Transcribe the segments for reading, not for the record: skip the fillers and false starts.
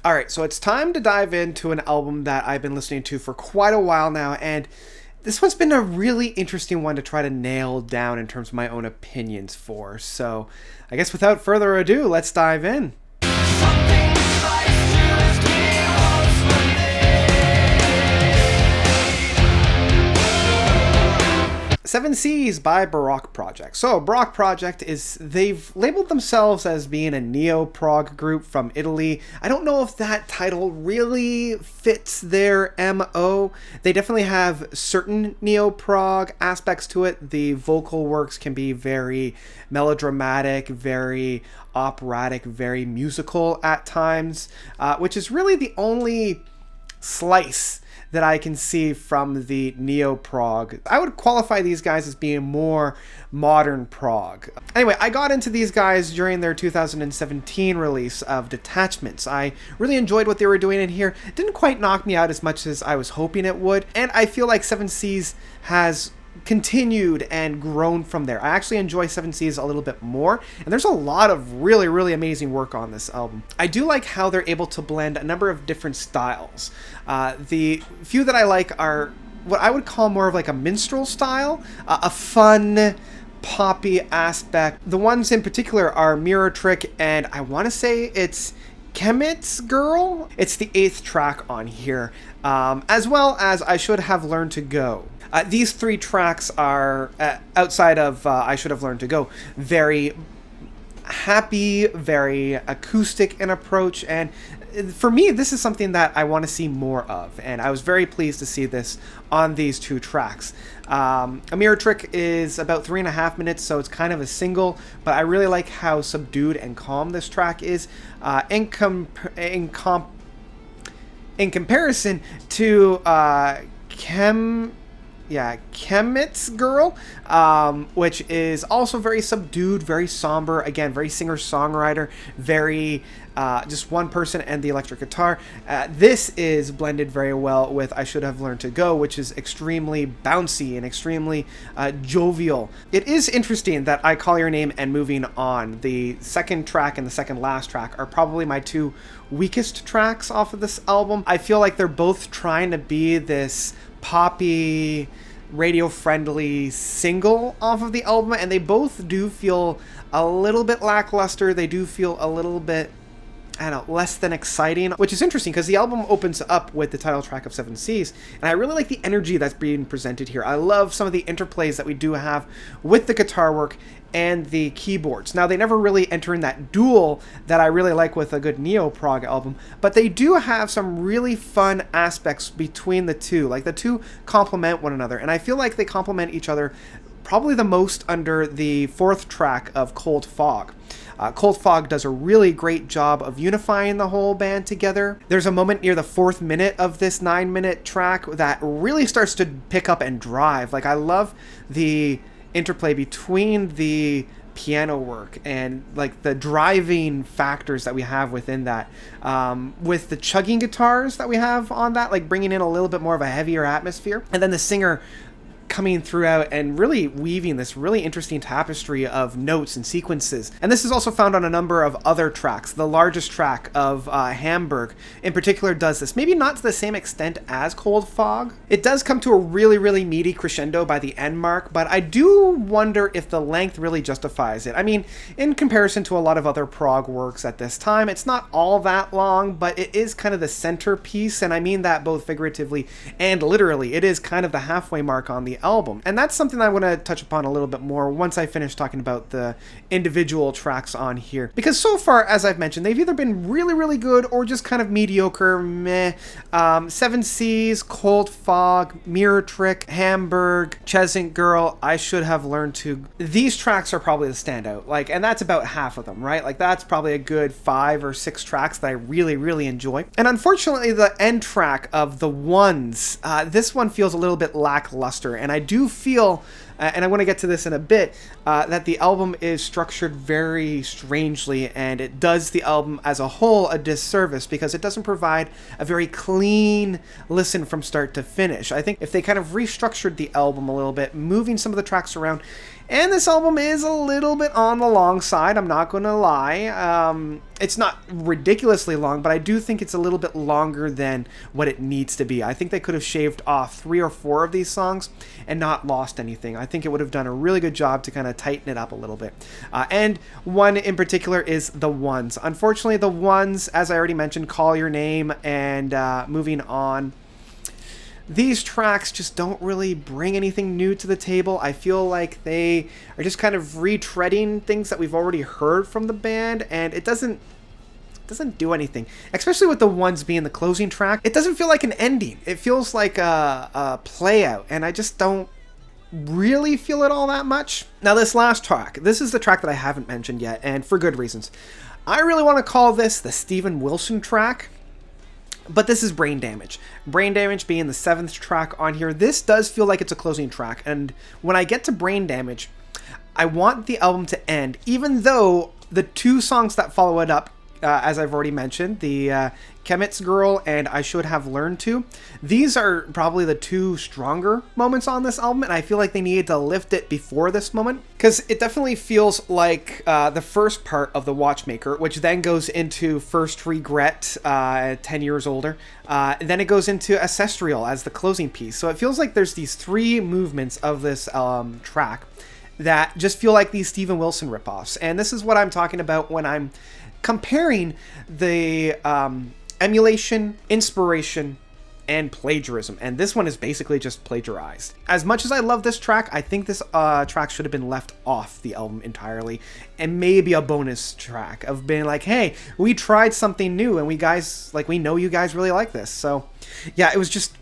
Alright, so it's time to dive into an album that I've been listening to for quite a while now, and this one's been a really interesting one to try to nail down in terms of my own opinions for. So, I guess without further ado, let's dive in. Seven Seas by Barock Project. So Barock Project they've labeled themselves as being a neo-prog group from Italy. I don't know if that title really fits their MO. They definitely have certain neo-prog aspects to it. The vocal works can be very melodramatic, very operatic, very musical at times, which is really the only slice that I can see from the neo-prog. I would qualify these guys as being more modern prog. Anyway, I got into these guys during their 2017 release of Detachments. I really enjoyed what they were doing in here. It didn't quite knock me out as much as I was hoping it would, and I feel like Seven Seas has continued and grown from there. I actually enjoy Seven Seas a little bit more, and there's a lot of really amazing work on this album. I do like how they're able to blend a number of different styles. The few that I like are what I would call more of like a minstrel style, a fun poppy aspect. The ones in particular are Mirror Trick, and I want to say it's Chemit's Girl. It's the 8th track on here, as well as I Should Have Learned to Go. These 3 tracks are, outside of I Should Have Learned to Go, very happy, very acoustic in approach, and for me, this is something that I want to see more of, and I was very pleased to see this on these 2 tracks. A Mirror Trick is about 3.5 minutes, so it's kind of a single, but I really like how subdued and calm this track is, in comparison to Chemit's Girl, which is also very subdued, very somber, again, very singer-songwriter, very just one person and the electric guitar. This is blended very well with I Should Have Learned to Go, which is extremely bouncy and extremely jovial. It is interesting that I Call Your Name and Moving On, the second track and the second last track, are probably my 2 weakest tracks off of this album. I feel like they're both trying to be this poppy, radio-friendly single off of the album, and they both do feel a little bit lackluster. They do feel a little bit, I don't know, less than exciting, which is interesting because the album opens up with the title track of Seven Seas, and I really like the energy that's being presented here. I love some of the interplays that we do have with the guitar work and the keyboards. Now, they never really enter in that duel that I really like with a good neo-prog album, but they do have some really fun aspects between the two. Like, the two complement one another, and I feel like they complement each other probably the most under the 4th track of Cold Fog. Cold Fog does a really great job of unifying the whole band together. There's a moment near the 4th minute of this 9-minute track that really starts to pick up and drive. Like, I love the interplay between the piano work and like the driving factors that we have within that, with the chugging guitars that we have on that, like bringing in a little bit more of a heavier atmosphere, and then the singer coming throughout and really weaving this really interesting tapestry of notes and sequences. And this is also found on a number of other tracks. The largest track of Hamburg in particular does this, maybe not to the same extent as Cold Fog. It does come to a really meaty crescendo by the end mark, but I do wonder if the length really justifies it. I mean, in comparison to a lot of other prog works at this time, it's not all that long, but it is kind of the centerpiece, and I mean that both figuratively and literally. It is kind of the halfway mark on the album, and that's something I want to touch upon a little bit more once I finish talking about the individual tracks on here, because so far, as I've mentioned, they've either been really good or just kind of mediocre, meh. Seven Seas, Cold Fog, Mirror Trick, Hamburg, Chemit's Girl, I Should Have Learned to. These tracks are probably the standout, like, and that's about half of them, right? Like, that's probably a good 5 or 6 tracks that I really enjoy. And unfortunately, the end track of The Ones, this one feels a little bit lackluster, and I do feel, and I want to get to this in a bit, that the album is structured very strangely, and it does the album as a whole a disservice because it doesn't provide a very clean listen from start to finish. I think if they kind of restructured the album a little bit, moving some of the tracks around, And this album is a little bit on the long side, I'm not going to lie. It's not ridiculously long, but I do think it's a little bit longer than what it needs to be. I think they could have shaved off 3 or 4 of these songs and not lost anything. I think it would have done a really good job to kind of tighten it up a little bit. And one in particular is The Ones. Unfortunately, The Ones, as I already mentioned, Call Your Name and Moving On, these tracks just don't really bring anything new to the table. I feel like they are just kind of retreading things that we've already heard from the band, and it doesn't do anything. Especially with The Ones being the closing track, it doesn't feel like an ending. It feels like a play out, and I just don't really feel it all that much. Now this last track, this is the track that I haven't mentioned yet, and for good reasons. I really want to call this the Steven Wilson track. But this is Brain Damage. Brain Damage being the 7th track on here. This does feel like it's a closing track. And when I get to Brain Damage, I want the album to end, even though the 2 songs that follow it up, as I've already mentioned, the Chemet's Girl and I Should Have Learned To. These are probably the 2 stronger moments on this album, and I feel like they needed to lift it before this moment, because it definitely feels like the first part of The Watchmaker, which then goes into First Regret, 10 Years Older. Then it goes into Ancestral as the closing piece. So it feels like there's these 3 movements of this track that just feel like these Steven Wilson ripoffs. And this is what I'm talking about when I'm comparing the emulation, inspiration, and plagiarism. And this one is basically just plagiarized. As much as I love this track, I think this track should have been left off the album entirely, and maybe a bonus track of being like, hey, we tried something new and we know you guys really like this. So yeah, it was just,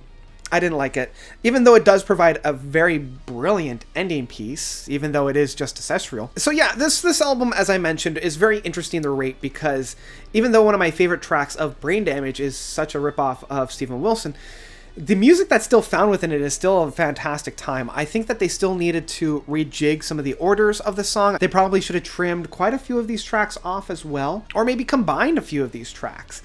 I didn't like it. Even though it does provide a very brilliant ending piece, even though it is just ancestral. So yeah, this album, as I mentioned, is very interesting to rate, because even though one of my favorite tracks of Brain Damage is such a ripoff of Steven Wilson, the music that's still found within it is still a fantastic time. I think that they still needed to rejig some of the orders of the song. They probably should have trimmed quite a few of these tracks off as well, or maybe combined a few of these tracks.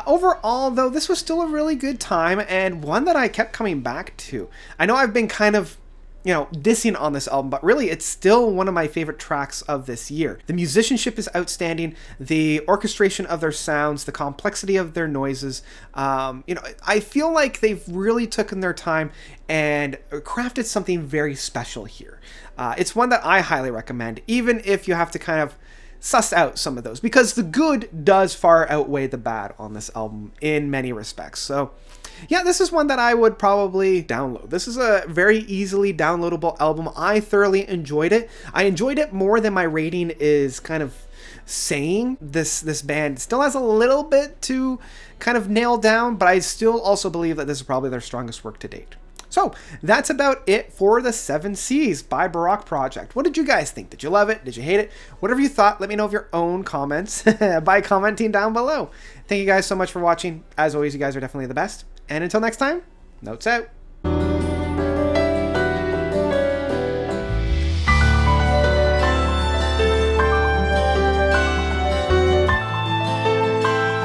Overall, though, this was still a really good time, and one that I kept coming back to. I know I've been kind of, dissing on this album, but really it's still one of my favorite tracks of this year. The musicianship is outstanding, the orchestration of their sounds, the complexity of their noises. I feel like they've really taken their time and crafted something very special here. It's one that I highly recommend, even if you have to kind of suss out some of those, because the good does far outweigh the bad on this album in many respects. So yeah, this is one that I would probably download. This is a very easily downloadable album. I thoroughly enjoyed it. I enjoyed it more than my rating is kind of saying. This band still has a little bit to kind of nail down, but I still also believe that this is probably their strongest work to date. So that's about it for the 7 Seas by Barock Project. What did you guys think? Did you love it? Did you hate it? Whatever you thought, let me know of your own comments by commenting down below. Thank you guys so much for watching. As always, you guys are definitely the best. And until next time, notes out.